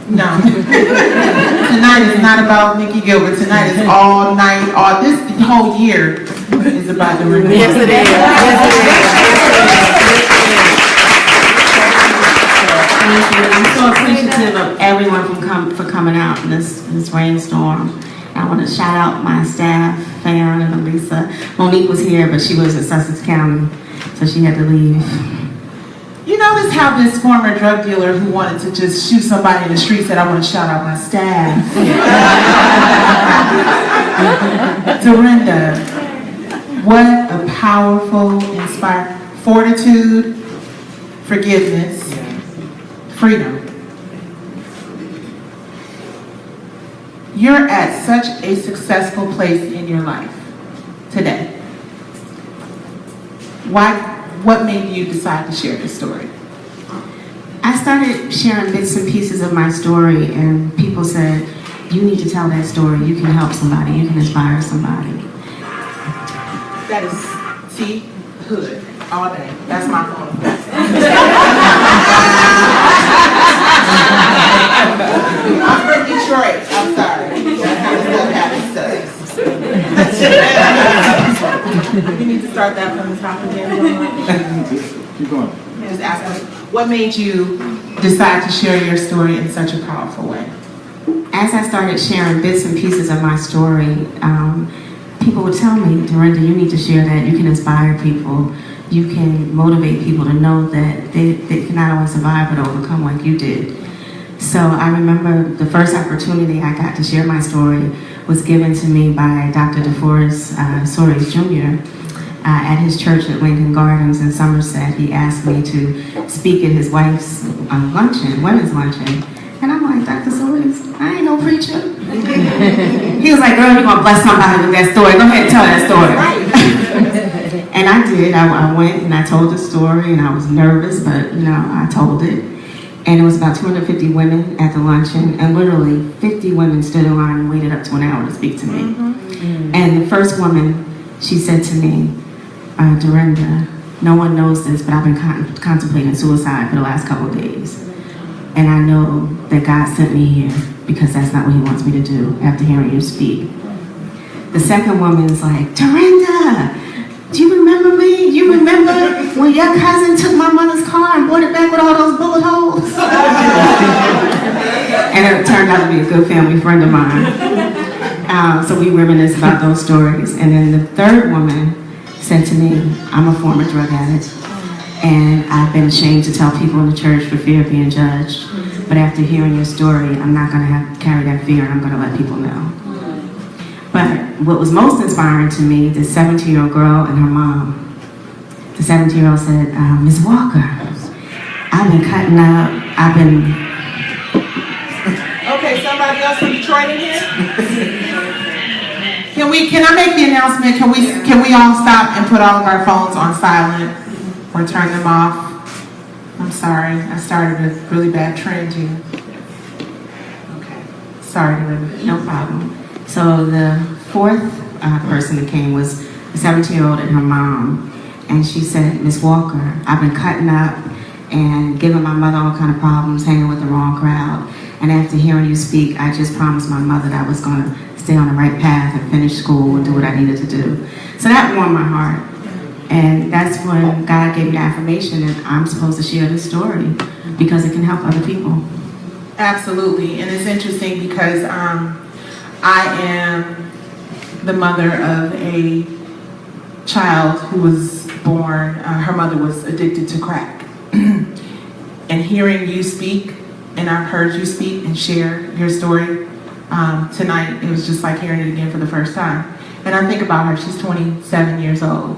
No. Tonight is not about Nicci Gilbert. Tonight is all night, this whole year is about Dorinda Walker. Yes, it is. Thank you. I'm so appreciative of everyone for coming out in this rainstorm. I want to shout out my staff, Farron and Elisa. Monique was here, but she was in Sussex County, so she had to leave. You notice how this former drug dealer who wanted to just shoot somebody in the street said, I want to shout out my staff. Dorinda, what a powerful, inspired fortitude, forgiveness, freedom. You're at such a successful place in your life today. What made you decide to share this story? I started sharing bits and pieces of my story, and people said, you need to tell that story. You can help somebody. You can inspire somebody. That is, see, hood, all day. That's my phone. I'm from Detroit. I'm sorry. That kind of stuff happens. You need to start that from the top again. Keep going. Just ask them, what made you decide to share your story in such a powerful way? As I started sharing bits and pieces of my story, people would tell me, Dorinda, you need to share that. You can inspire people. You can motivate people to know that they can not only survive but overcome like you did. So I remember the first opportunity I got to share my story was given to me by Dr. DeForest Soares Jr. At his church at Lincoln Gardens in Somerset. He asked me to speak at his wife's luncheon, women's luncheon. And I'm like, Dr. Soares, I ain't no preacher. He was like, girl, you're going to bless somebody with that story. Go ahead and tell that story. And I did. I went and I told the story, and I was nervous, but I told it. And it was about 250 women at the luncheon, and literally 50 women stood in line and waited up to an hour to speak to me. Mm-hmm. And the first woman, she said to me, Dorinda, no one knows this, but I've been contemplating suicide for the last couple of days. And I know that God sent me here because that's not what he wants me to do after hearing you speak. The second woman's like, Dorinda, do you remember me? You remember when your cousin took my mother's car and brought it back with all those bullet holes? And it turned out to be a good family friend of mine. So we reminisce about those stories. And then the third woman said to me, I'm a former drug addict, and I've been ashamed to tell people in the church for fear of being judged. But after hearing your story, I'm not going to carry that fear, and I'm going to let people know. But what was most inspiring to me, the 17-year-old girl and her mom. The 17-year-old said, Ms. Walker, I've been cutting up, Okay, somebody else from Detroit in here? Can I make the announcement? Can we all stop and put all of our phones on silent or turn them off? I'm sorry, I started a really bad trend here. Okay, sorry, Dorinda. No problem. So the fourth person that came was a 17-year-old and her mom. And she said, Ms. Walker, I've been cutting up and giving my mother all kind of problems, hanging with the wrong crowd. And after hearing you speak, I just promised my mother that I was going to stay on the right path and finish school and do what I needed to do. So that warmed my heart. And that's when God gave me the affirmation that I'm supposed to share this story because it can help other people. Absolutely. And it's interesting because I am the mother of a child who was born, her mother was addicted to crack. And hearing you speak, and I've heard you speak and share your story tonight, it was just like hearing it again for the first time. And I think about her, she's 27 years old.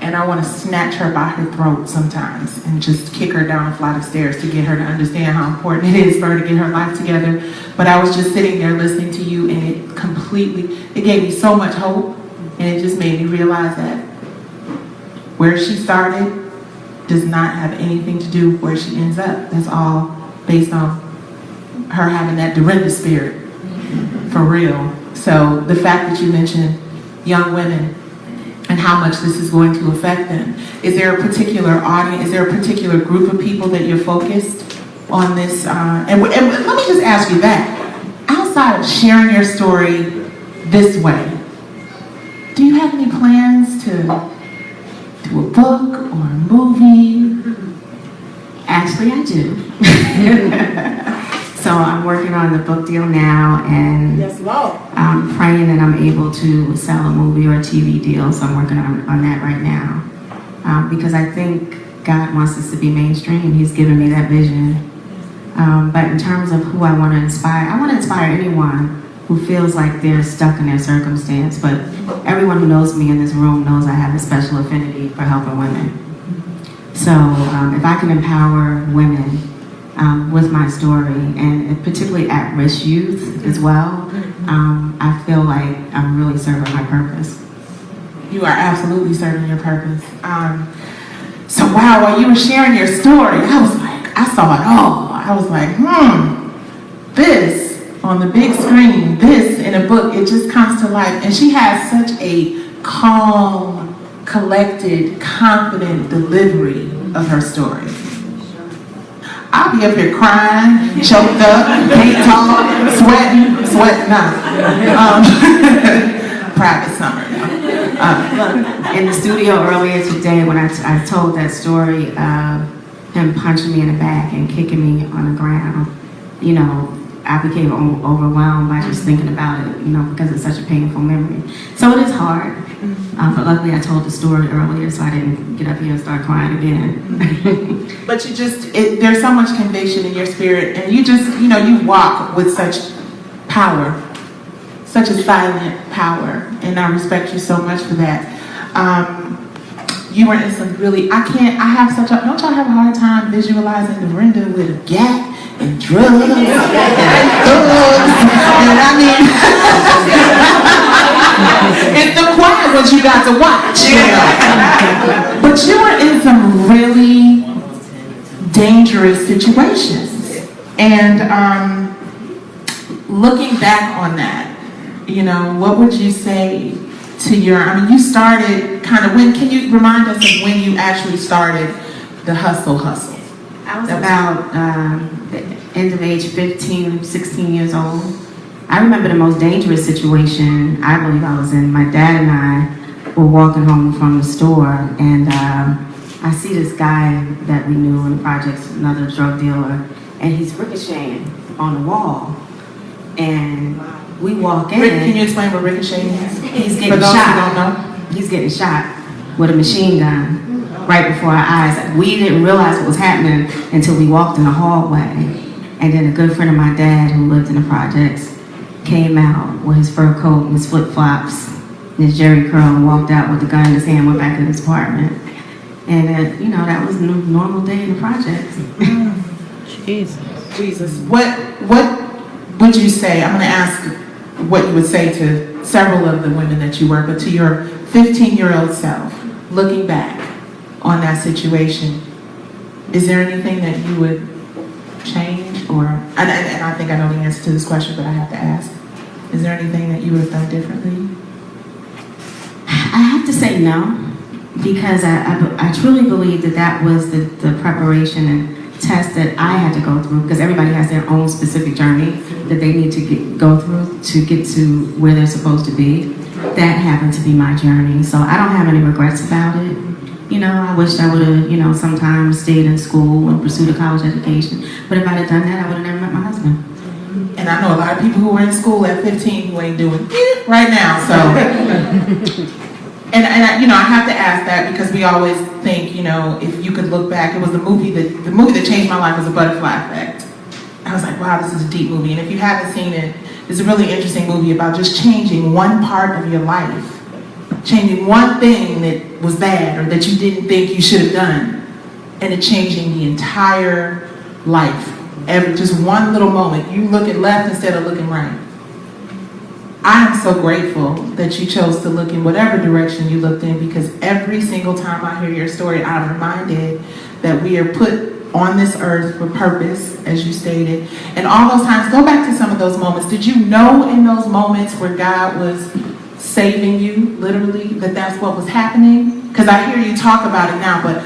And I want to snatch her by her throat sometimes and just kick her down a flight of stairs to get her to understand how important it is for her to get her life together. But I was just sitting there listening to you, and it gave me so much hope, and it just made me realize that where she started does not have anything to do with where she ends up. That's all based on her having that Dorinda spirit, for real. So the fact that you mentioned young women and how much this is going to affect them. Is there a particular audience, is there a particular group of people that you're focused on this? And let me just ask you that. Outside of sharing your story this way, do you have any plans to do a book or a movie? Actually, I do. So I'm working on the book deal now, and Yes, Lord. I'm praying that I'm able to sell a movie or a TV deal. So I'm working on that right now, because I think God wants us to be mainstream. He's given me that vision. But in terms of who I want to inspire anyone who feels like they're stuck in their circumstance. But everyone who knows me in this room knows I have a special affinity for helping women. So if I can empower women with my story, and particularly at-risk youth as well, I feel like I'm really serving my purpose. You are absolutely serving your purpose. So wow, while you were sharing your story, I saw it all. I was like, this on the big screen, this in a book, it just comes to life. And she has such a calm, collected, confident delivery of her story. I'll be up here crying, choked up, can't talk, sweating up. Private summer. In the studio earlier today, when I told that story of him punching me in the back and kicking me on the ground, you know, I became overwhelmed by just thinking about it, you know, because it's such a painful memory. So it is hard, but luckily I told the story earlier, so I didn't get up here and start crying again. But there's so much conviction in your spirit, and you walk with such power, such a silent power, and I respect you so much for that. You were in some don't y'all have a hard time visualizing Dorinda with a gap and drugs and thugs, and I mean, it's the quiet ones you got to watch, But you were in some really dangerous situations, and looking back on that, what would you say to you started can you remind us of when you actually started the hustle? I was about the end of age 15, 16 years old. I remember the most dangerous situation I believe I was in. My dad and I were walking home from the store, and I see this guy that we knew in the projects, another drug dealer, and he's ricocheting on the wall. And we walk in. Can you explain what ricocheting is? He's getting For those shot. who don't know. He's getting shot with a machine gun right before our eyes. We didn't realize what was happening until we walked in the hallway. And then a good friend of my dad who lived in the projects came out with his fur coat and his flip-flops and his jerry curl and walked out with the gun in his hand, went back to his apartment. And that was a normal day in the projects. Jesus. What would you say? I'm going to ask what you would say to several of the women that you work with, to your 15-year-old self, looking back on that situation. Is there anything that you would change, or and I think I know the answer to this question, but I have to ask, is there anything that you would have done differently? I have to say no, because I truly believe that was the preparation and test that I had to go through, because everybody has their own specific journey that they need to go through to get to where they're supposed to be. That happened to be my journey, so I don't have any regrets about it. I wish I would have, sometimes stayed in school and pursued a college education, but if I'd have done that, I would have never met my husband. And I know a lot of people who were in school at 15 who ain't doing it right now, so. And I have to ask that because we always think, if you could look back, it was the movie that changed my life was The Butterfly Effect. I was like, wow, this is a deep movie. And if you haven't seen it, it's a really interesting movie about just changing one part of your life, changing one thing that was bad or that you didn't think you should have done, and it changing the entire life. Just one little moment, you looking left instead of looking right. I am so grateful that you chose to look in whatever direction you looked in, because every single time I hear your story, I'm reminded that we are put on this earth for purpose, as you stated. And all those times, go back to some of those moments. Did you know in those moments where God was saving you, literally, that's what was happening? Because I hear you talk about it now, but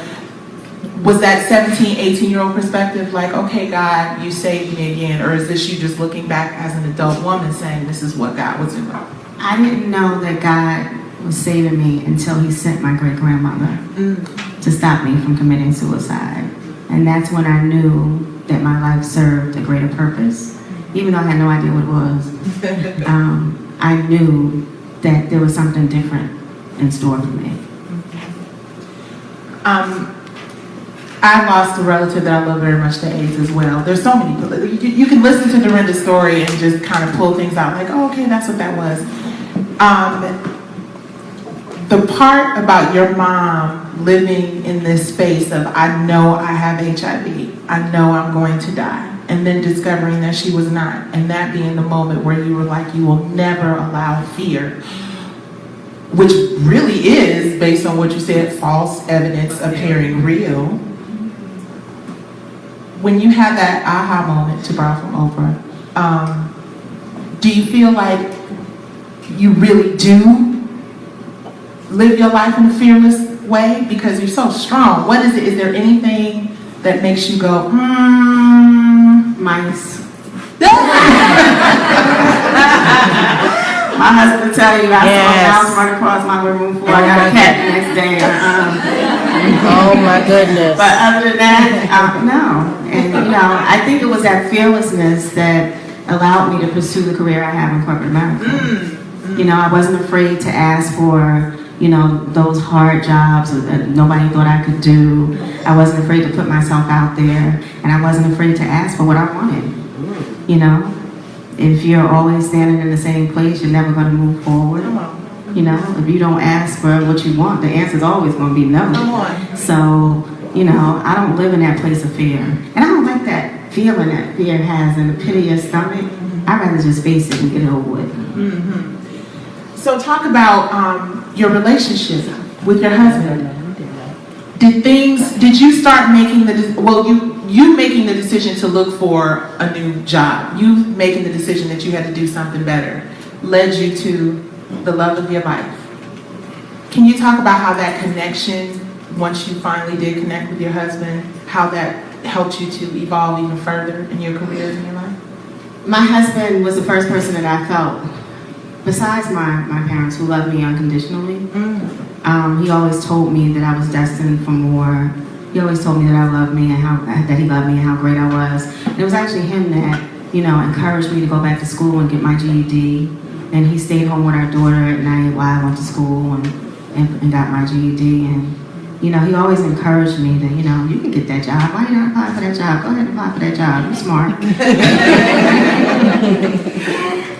Was that 17, 18-year-old perspective like, okay, God, you saved me again? Or is this you just looking back as an adult woman saying, this is what God was doing? I didn't know that God was saving me until he sent my great-grandmother to stop me from committing suicide. And that's when I knew that my life served a greater purpose. Even though I had no idea what it was, I knew that there was something different in store for me. I lost a relative that I love very much to AIDS as well. There's so many, you can listen to Dorinda's story and just kind of pull things out like, oh, okay, that's what that was. The part about your mom living in this space of, I know I have HIV, I know I'm going to die, and then discovering that she was not, and that being the moment where you were like, you will never allow fear, which really is, based on what you said, false evidence appearing real. When you had that aha moment, to borrow from Oprah, do you feel like you really do live your life in a fearless way? Because you're so strong. What is it? Is there anything that makes you go, Mice. My husband will tell you, I saw a mouse run across my living room floor. I got a cat the next day. Oh my goodness. But other than that, no. And I think it was that fearlessness that allowed me to pursue the career I have in corporate America. I wasn't afraid to ask for, those hard jobs that nobody thought I could do. I wasn't afraid to put myself out there, and I wasn't afraid to ask for what I wanted. If you're always standing in the same place, you're never going to move forward. If you don't ask for what you want, the answer's always going to be no. So, I don't live in that place of fear. And I don't like that feeling that fear has in the pit of your stomach. I'd rather just face it and get it over with. So talk about your relationship with your husband. Did you start making you making the decision to look for a new job, you making the decision that you had to do something better, led you to the love of your life. Can you talk about how that connection, once you finally did connect with your husband, how that helped you to evolve even further in your career and your life? My husband was the first person that I felt, besides my parents who loved me unconditionally. He always told me that I was destined for more. He always told me that I loved me and that he loved me and how great I was. And it was actually him that, encouraged me to go back to school and get my GED. And he stayed home with our daughter at night while I went to school and got my GED. And, he always encouraged me that, you can get that job. Why you not apply for that job? Go ahead and apply for that job. You're smart.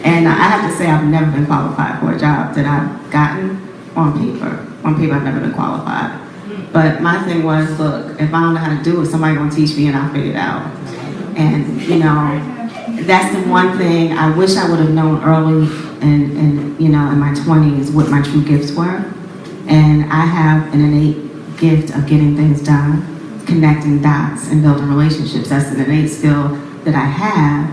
And I have to say I've never been qualified for a job that I've gotten on paper. On paper, I've never been qualified. But my thing was, look, if I don't know how to do it, somebody's going to teach me and I'll figure it out. And, that's the one thing I wish I would have known early in my 20s what my true gifts were. And I have an innate gift of getting things done, connecting dots and building relationships. That's an innate skill that I have,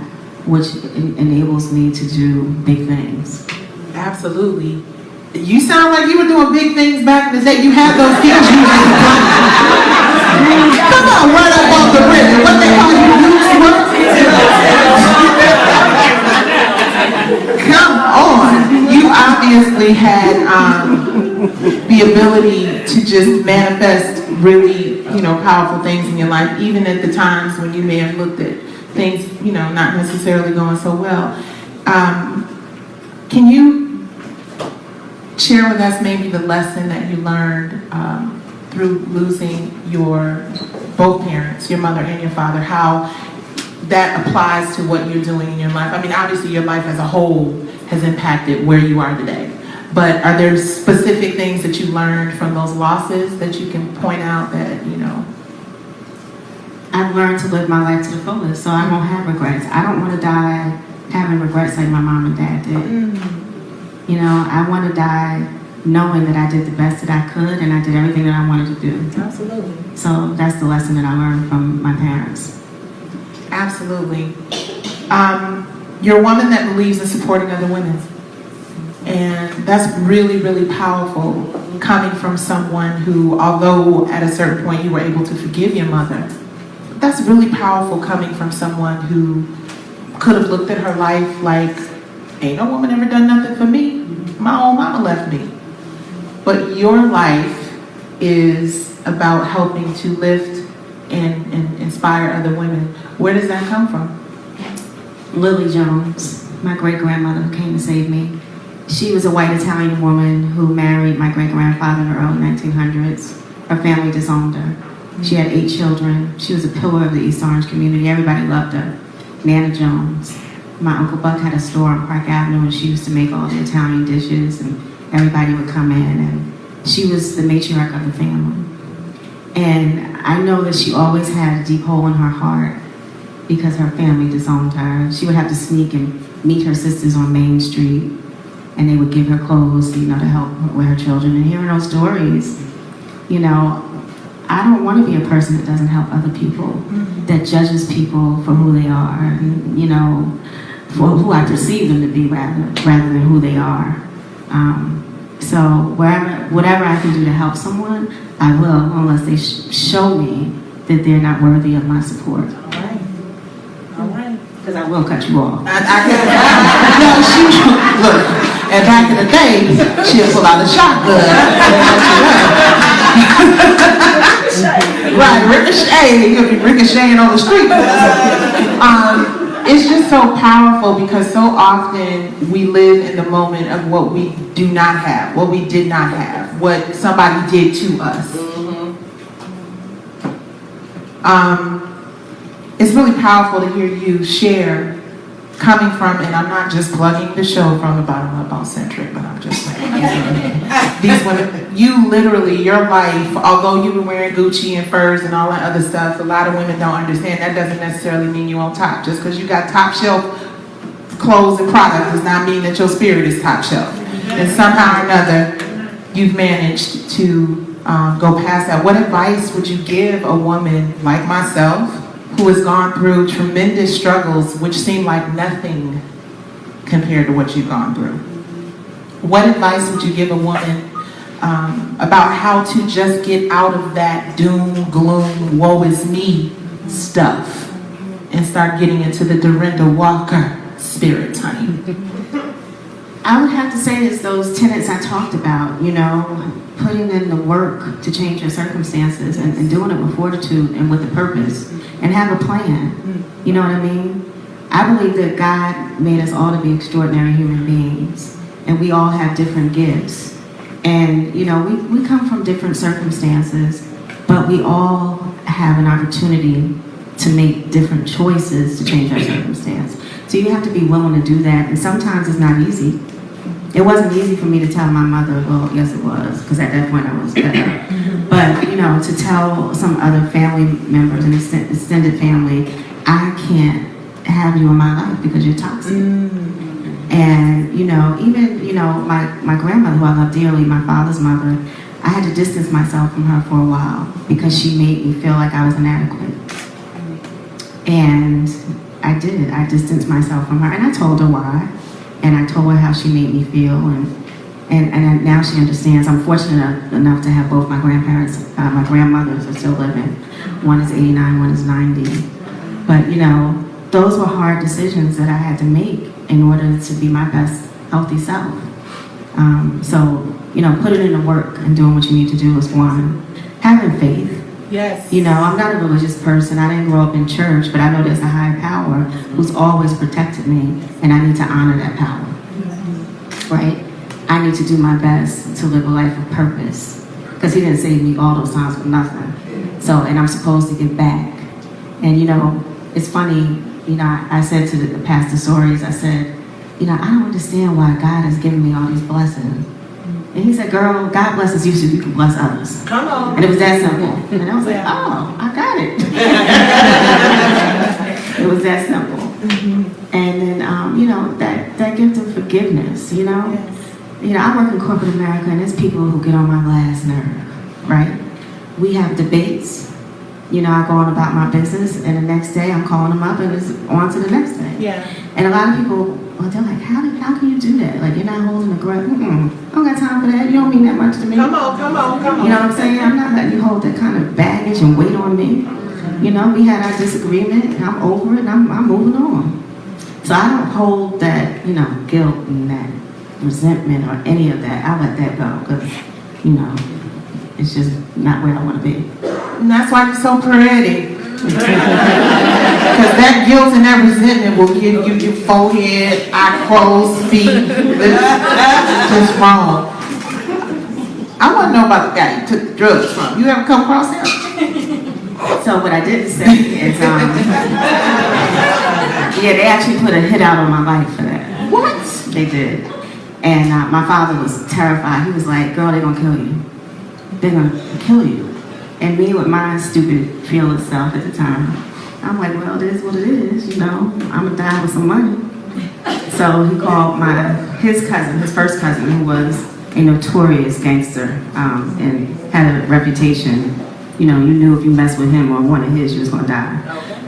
which enables me to do big things. Absolutely. You sound like you were doing big things back in the day. You had those skills. Come on, right up off the rim. What they call you, Come on. You obviously had the ability to just manifest really, powerful things in your life, even at the times when you may have looked at things, not necessarily going so well. Can you share with us maybe the lesson that you learned through losing your both parents, your mother and your father, how that applies to what you're doing in your life? I mean, obviously your life as a whole has impacted where you are today, but are there specific things that you learned from those losses that you can point out that, I've learned to live my life to the fullest, so I won't have regrets. I don't want to die having regrets like my mom and dad did. I want to die knowing that I did the best that I could and I did everything that I wanted to do. Absolutely. So that's the lesson that I learned from my parents. Absolutely. You're a woman that believes in supporting other women. And that's really, really powerful coming from someone who, although at a certain point you were able to forgive your mother, that's really powerful coming from someone who could have looked at her life like, ain't no woman ever done nothing for me. My own mama left me. But your life is about helping to lift and inspire other women. Where does that come from? Lily Jones, my great-grandmother who came to save me. She was a white Italian woman who married my great-grandfather in the early 1900s. Her family disowned her. She had 8 children. She was a pillar of the East Orange community. Everybody loved her. Nana Jones. My Uncle Buck had a store on Park Avenue, and she used to make all the Italian dishes, and everybody would come in, and she was the matriarch of the family. And I know that she always had a deep hole in her heart because her family disowned her. She would have to sneak and meet her sisters on Main Street, and they would give her clothes, to help her with her children. And hearing those stories, I don't want to be a person that doesn't help other people, that judges people for who they are, and, for who I perceive them to be rather than who they are. So whatever I can do to help someone, I will, unless they show me that they're not worthy of my support. All right. Because I will cut you off. No, look, and back in the day, she'll pull out a shotgun. Right, ricochet, you'll be ricocheting on the street. It's just so powerful because so often we live in the moment of what we do not have, what we did not have, what somebody did to us. It's really powerful to hear you share coming from, and I'm not just plugging the show from the bottom up on Centric, but I'm just saying, these women, you literally, your life, although you've been wearing Gucci and furs and all that other stuff, a lot of women don't understand that doesn't necessarily mean you're on top. Just because you got top shelf clothes and products does not mean that your spirit is top shelf. And somehow or another, you've managed to go past that. What advice would you give a woman like myself who has gone through tremendous struggles which seem like nothing compared to what you've gone through? What advice would you give a woman about how to just get out of that doom, gloom, woe is me stuff and start getting into the Dorinda Walker spirit, honey? I would have to say it's those tenets I talked about, putting in the work to change your circumstances and doing it with fortitude and with a purpose and have a plan. You know what I mean? I believe that God made us all to be extraordinary human beings, and we all have different gifts. And, we come from different circumstances, but we all have an opportunity to make different choices to change our circumstance. So you have to be willing to do that, and sometimes it's not easy. It wasn't easy for me to tell my mother, well, yes it was, because at that point I was better. But, to tell some other family members, an extended family, I can't have you in my life because you're toxic. And, even, my grandmother, who I love dearly, my father's mother, I had to distance myself from her for a while because she made me feel like I was inadequate. And I did. I distanced myself from her, and I told her why. And I told her how she made me feel, and now she understands. I'm fortunate enough to have both my grandparents, my grandmothers are still living. One is 89, one is 90. But, those were hard decisions that I had to make in order to be my best healthy self. So, putting in the work and doing what you need to do is one. Having faith. Yes. I'm not a religious person. I didn't grow up in church, but I know there's a higher power who's always protected me, and I need to honor that power. Right? I need to do my best to live a life of purpose, because he didn't save me all those times for nothing. So, and I'm supposed to give back. And it's funny, I said to the pastor stories, I said, I don't understand why God has given me all these blessings. And he said, girl, God blesses you so you can bless others. Come on. And it was that simple. And I was like, oh, I got it. It was that simple. And then, that gift of forgiveness, I work in corporate America, and there's people who get on my last nerve, right? We have debates. I go on about my business, and the next day I'm calling them up, and it's on to the next thing. Yeah. And a lot of people well, they're like, how can you do that? Like, you're not holding a grudge. I don't got time for that. You don't mean that much to me. Come on. You know what I'm saying? I'm not letting you hold that kind of baggage and weight on me. You know, we had our disagreement, and I'm over it, and I'm moving on. So I don't hold that, you know, guilt and that resentment or any of that. I let that go because, you know, it's just not where I want to be. And that's why you're so pretty. Because that guilt and that resentment will give you your forehead, eye crow's feet, just wrong. I want to know about the guy you took the drugs from. You ever come across him? So what I didn't say is, yeah, they actually put a hit out on my life for that. What? They did. And my father was terrified. He was like, girl, they're gonna kill you. They're gonna kill you. And me with my stupid fearless self at the time, I'm like, well, it is what it is, you know. I'm gonna die with some money. So he called his first cousin, who was a notorious gangster, and had a reputation. You know, you knew if you messed with him or one of his, you was gonna die.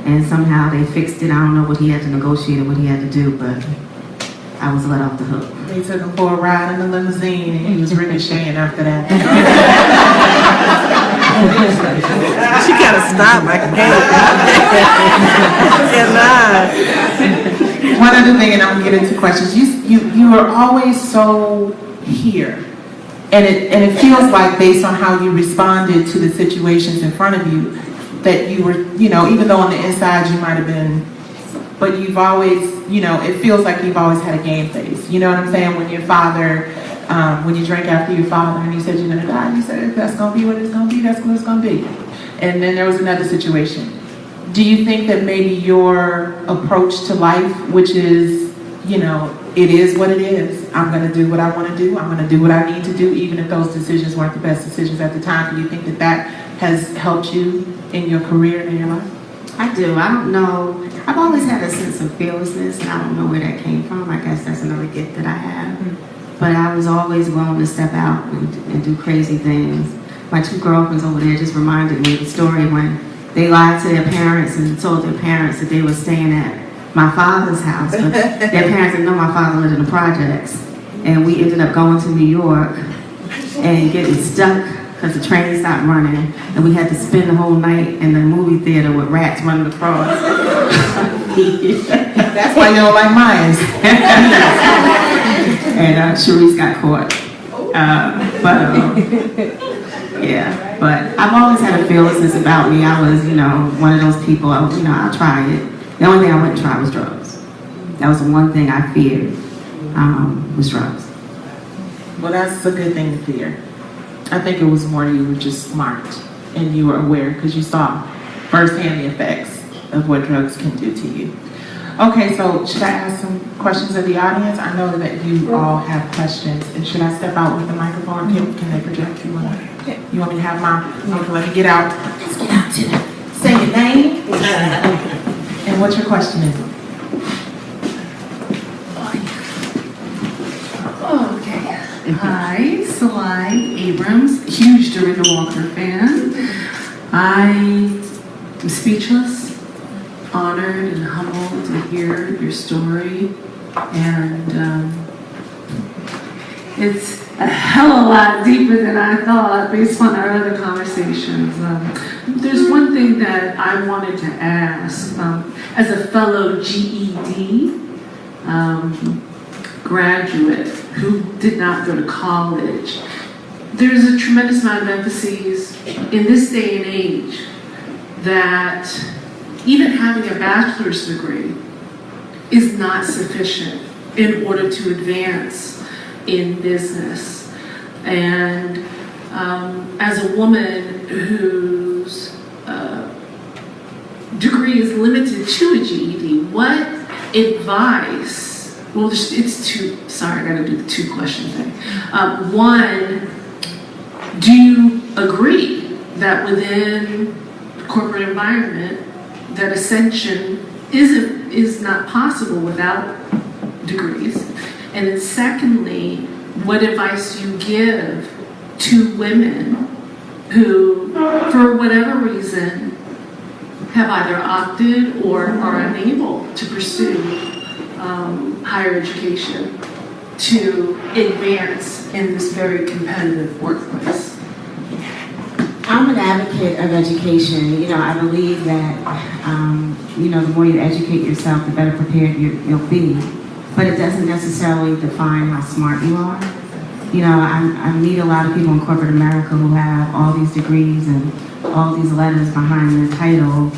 And somehow they fixed it. I don't know what he had to negotiate or what he had to do, but I was let off the hook. They took him for a ride in the limousine, and he was ricocheting after that. She gotta stop. I can't. One other thing, and I'm gonna get into questions. You are always so here, and it feels like, based on how you responded to the situations in front of you, that you were, you know, even though on the inside you might have been, but you've always, you know, it feels like you've always had a game face. You know what I'm saying? When your father, when you drank after your father and you said you're gonna die, you said, if that's gonna be what it's gonna be, that's what it's gonna be. And then there was another situation. Do you think that maybe your approach to life, which is, you know, it is what it is, I'm gonna do what I wanna do, I'm gonna do what I need to do, even if those decisions weren't the best decisions at the time, do you think that that has helped you in your career and in your life? I do. I don't know. I've always had a sense of fearlessness, and I don't know where that came from. I guess that's another gift that I have. Mm-hmm. But I was always willing to step out and do crazy things. My two girlfriends over there just reminded me of the story when they lied to their parents and told their parents that they were staying at my father's house, but their parents didn't know my father lived in the projects. And we ended up going to New York and getting stuck because the train stopped running, and we had to spend the whole night in the movie theater with rats running across. That's why you don't like mine. And Sharice got caught. Yeah, but I've always had a fearlessness about me. I was, you know, one of those people, I'll try it. The only thing I wouldn't try was drugs. That was the one thing I feared, was drugs. Well, that's a good thing to fear. I think it was more you were just smart and you were aware because you saw firsthand the effects of what drugs can do to you. Okay, so should I ask some questions of the audience? I know that you all have questions. And should I step out with the microphone? Can they project you? You want me to have my, okay, let me get out. Let's get out to them. Say your name and what your question is. Okay. Hi, Salai Abrams, huge Dorinda Walker fan. I am speechless, honored and humbled to hear your story, and it's a hell of a lot deeper than I thought based on our other conversations. There's one thing that I wanted to ask. As a fellow GED graduate who did not go to college, there's a tremendous amount of emphasis in this day and age that even having a bachelor's degree is not sufficient in order to advance in business. And as a woman whose degree is limited to a GED, what advice? Well, it's two. Sorry, I got to do the two question thing. One, do you agree that within the corporate environment that ascension is not possible without degrees? And then secondly, what advice do you give to women who, for whatever reason, have either opted or are unable to pursue higher education to advance in this very competitive workplace? I'm an advocate of education. I believe that, the more you educate yourself, the better prepared you'll be. But it doesn't necessarily define how smart you are. I meet a lot of people in corporate America who have all these degrees and all these letters behind their title,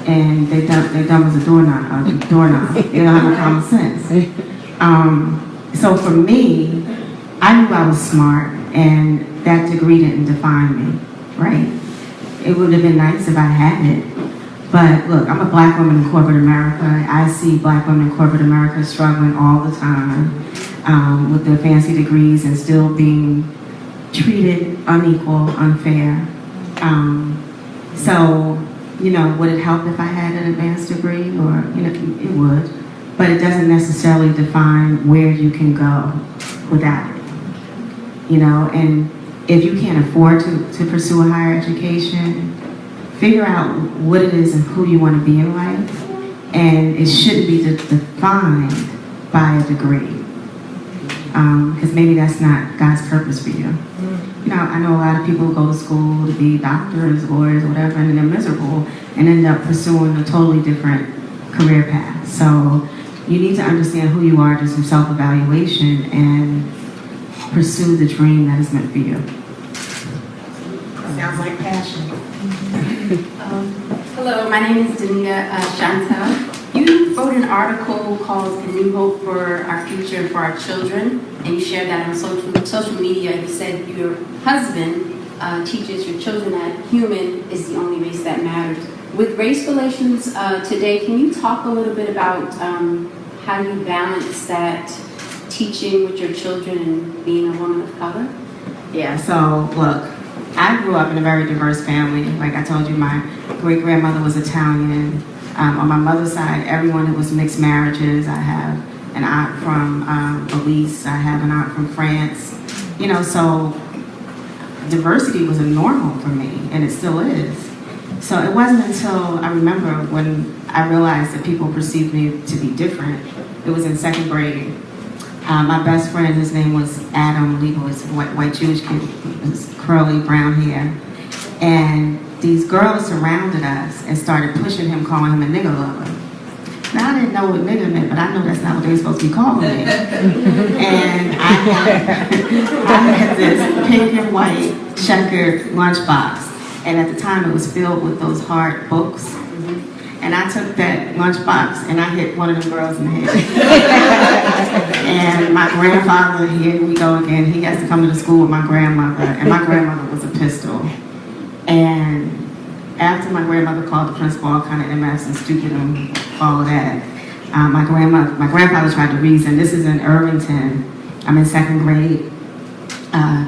and they're dumb as a doorknob. They don't have no common sense. So for me, I knew I was smart, and that degree didn't define me, right? It would have been nice if I had it. But look, I'm a black woman in corporate America. I see black women in corporate America struggling all the time with their fancy degrees and still being treated unequal, unfair. So, would it help if I had an advanced degree? Or, it would. But it doesn't necessarily define where you can go without it. And if you can't afford to pursue a higher education, figure out what it is and who you want to be in life, and it shouldn't be defined by a degree, because maybe that's not God's purpose for you. I know a lot of people who go to school to be doctors, lawyers, whatever, and they're miserable and end up pursuing a totally different career path. So you need to understand who you are, do some self-evaluation, and pursue the dream that is meant for you. Sounds like passion. Hello, my name is Dorinda Chantel. You wrote an article called "A New Hope for Our Future and for Our Children," and you shared that on social media. You said your husband teaches your children that human is the only race that matters. With race relations today, can you talk a little bit about how you balance that teaching with your children and being a woman of color? Yeah, so look, I grew up in a very diverse family. Like I told you, my great-grandmother was Italian. On my mother's side, everyone was mixed marriages. I have an aunt from Belize. I have an aunt from France. So diversity was a normal for me, and it still is. So it wasn't until I remember when I realized that people perceived me to be different. It was in second grade. My best friend, his name was Adam Leibowitz, white Jewish kid with curly brown hair. And these girls surrounded us and started pushing him, calling him a nigger lover. Now, I didn't know what nigger meant, but I know that's not what they were supposed to be calling me. And I had this pink and white checkered lunchbox. And at the time, it was filled with those hard books. And I took that lunchbox and I hit one of the girls in the head. And my grandfather, here we go again, he has to come to the school with my grandmother. And my grandmother was a pistol. And after my grandmother called the principal, all kind of MS and stupid and all of that, my grandfather tried to reason. This is in Irvington. I'm in second grade,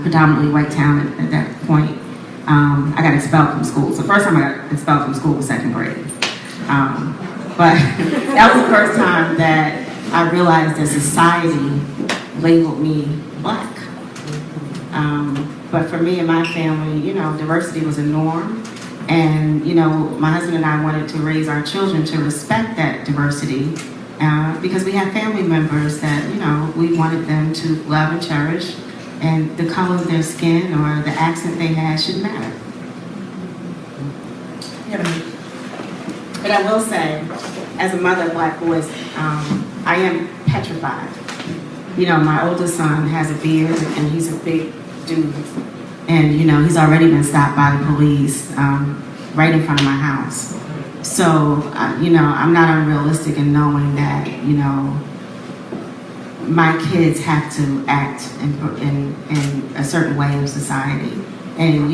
predominantly white town at that point. I got expelled from school. So first time I got expelled from school was second grade. But that was the first time that I realized that society labeled me black. But for me and my family, diversity was a norm. And, my husband and I wanted to raise our children to respect that diversity because we have family members that, we wanted them to love and cherish, and the color of their skin or the accent they had shouldn't matter. But I will say, as a mother of black boys, I am petrified. My oldest son has a beard and he's a big dude. And, he's already been stopped by the police right in front of my house. So, I'm not unrealistic in knowing that, my kids have to act in a certain way in society. And,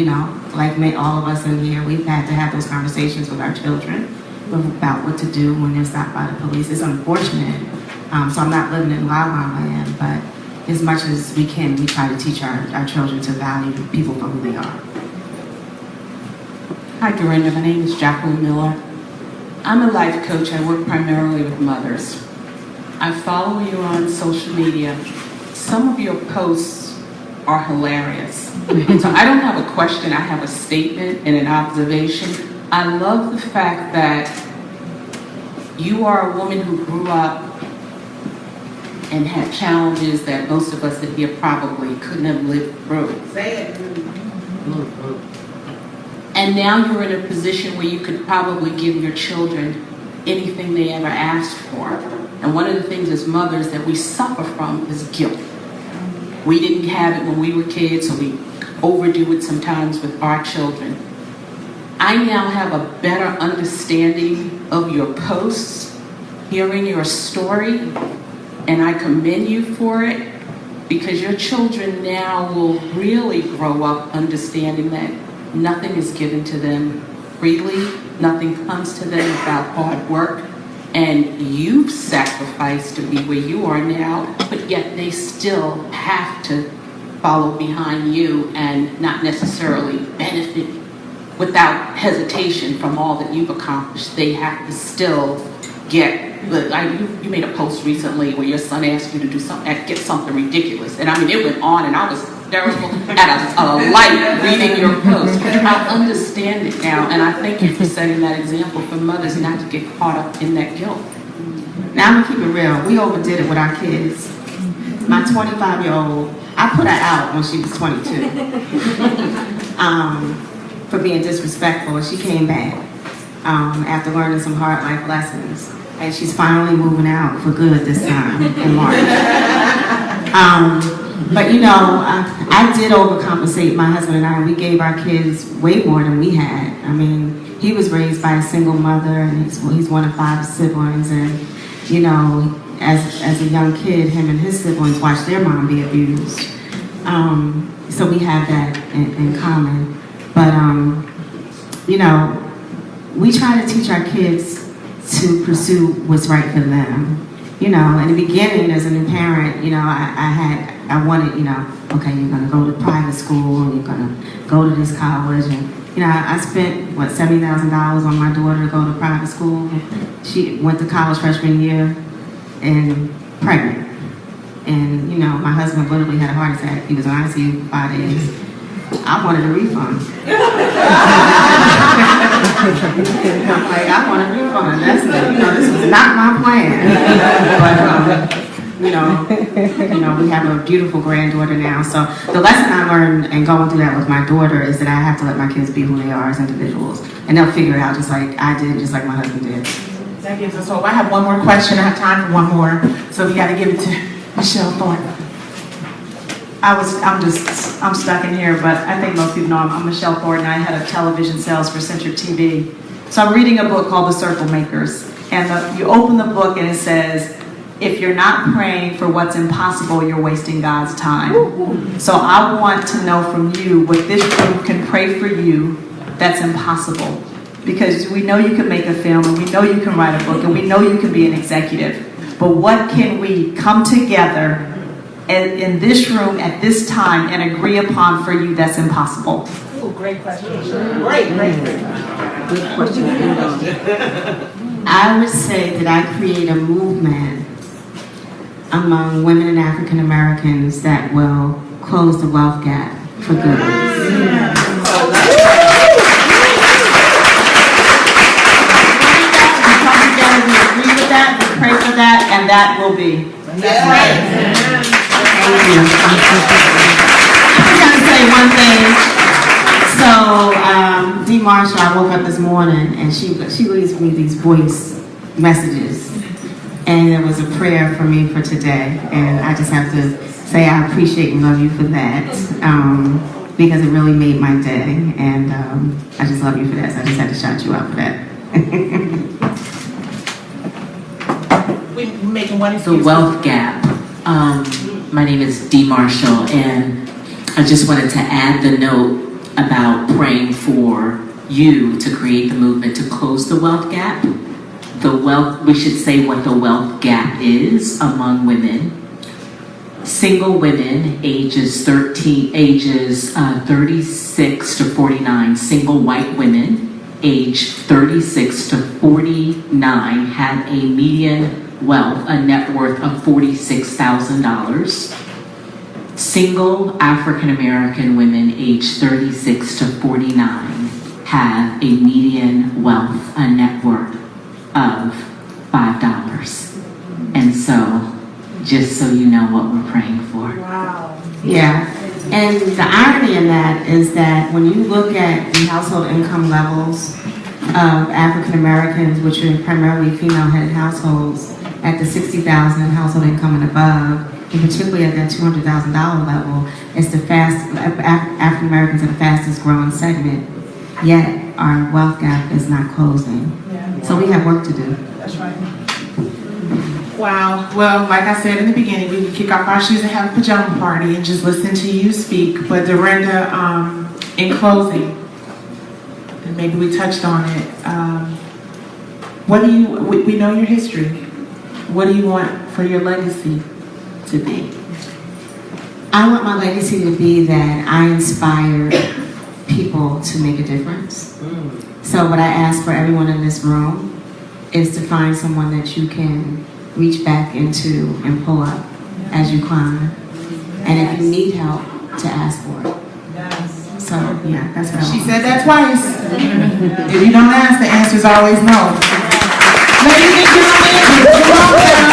like all of us in here, we've had to have those conversations with our children about what to do when they're stopped by the police. It's unfortunate. So I'm not living in La La Land, but as much as we can, we try to teach our children to value people for who they are. Hi, Dorinda. My name is Jacqueline Miller. I'm a life coach. I work primarily with mothers. I follow you on social media. Some of your posts are hilarious. So I don't have a question. I have a statement and an observation. I love the fact that you are a woman who grew up and had challenges that most of us in here probably couldn't have lived through. And now you're in a position where you could probably give your children anything they ever asked for. And one of the things as mothers that we suffer from is guilt. We didn't have it when we were kids, so we overdo it sometimes with our children. I now have a better understanding of your posts, hearing your story, and I commend you for it, because your children now will really grow up understanding that nothing is given to them freely, nothing comes to them without hard work, and you've sacrificed to be where you are now, but yet they still have to follow behind you and not necessarily benefit without hesitation from all that you've accomplished. They have to still get, you made a post recently where your son asked you to do something, get something ridiculous. And I mean, it went on and I was hysterical at a light reading your post. I understand it now, and I thank you for setting that example for mothers not to get caught up in that guilt. Now I'm gonna keep it real. We overdid it with our kids. My 25-year-old, I put her out when she was 22 for being disrespectful. And she came back after learning some hard life lessons. And she's finally moving out for good this time in March. But you know, I did overcompensate. My husband and I, we gave our kids way more than we had. I mean, he was raised by a single mother, and he's one of 5 siblings. And you know, as a young kid, him and his siblings watched their mom be abused. So we have that in common. But you know, we try to teach our kids to pursue what's right for them. You know, in the beginning, as a new parent, you know, I wanted, you know, okay, you're gonna go to private school, and you're gonna go to this college, and you know, I spent what, $70,000 on my daughter to go to private school. She went to college freshman year and pregnant, and you know, my husband literally had a heart attack. He was on ICU for 5 days. I wanted a refund. I'm like, I want a refund. That's, you know, this was not my plan. But you know, we have a beautiful granddaughter now. So the lesson I learned and going through that with my daughter is that I have to let my kids be who they are as individuals, and they'll figure it out just like I did, just like my husband did. That gives us hope. I have one more question. I have time for one more, so we got to give it to Michelle Thornton. I'm stuck in here, but I think most people know I'm Michelle Thornton. I had a television sales for Centric TV. So I'm reading a book called The Circle Makers. And you open the book and it says, if you're not praying for what's impossible, you're wasting God's time. So I want to know from you what this group can pray for you that's impossible. Because we know you can make a film, and we know you can write a book, and we know you can be an executive. But what can we come together in this room at this time and agree upon for you that's impossible? Oh, great question. Great. Good question. I would say that I create a movement among women and African Americans that will close the wealth gap for good. We agree with that, we pray for that, and that will be. That's right. Thank you. I'm just gonna say one thing. So, Dee Marshall, I woke up this morning and she leaves me these voice messages, and it was a prayer for me for today, and I just have to say I appreciate and love you for that, because it really made my day, and I just love you for that, so I just had to shout you out for that. We're making one The wealth gap. My name is Dee Marshall, and I just wanted to add the note about praying for you to create the movement to close the wealth gap. We should say what the wealth gap is among women. Single women ages 36 to 49, single white women age 36 to 49 have a median wealth, a net worth of $46,000. Single African American women age 36 to 49 have a median wealth, a net worth of $5. And so just so you know what we're praying for. Wow. Yeah, and the irony in that is that when you look at the household income levels of African Americans, which are primarily female-headed households, at the $60,000 household income and above, and particularly at that $200,000 level, it's the African Americans are the fastest growing segment. Yet our wealth gap is not closing. So we have work to do. That's right. Wow. Well, like I said in the beginning, we would kick off our shoes and have a pajama party and just listen to you speak. But Dorinda, in closing, and maybe we touched on it, we know your history. What do you want for your legacy to be? I want my legacy to be that I inspire people to make a difference. So what I ask for everyone in this room is to find someone that you can reach back into and pull up as you climb. And if you need help, to ask for it. So yeah, that's what I want. She said that twice. If you don't ask, the answer is always no. Ladies and gentlemen, welcome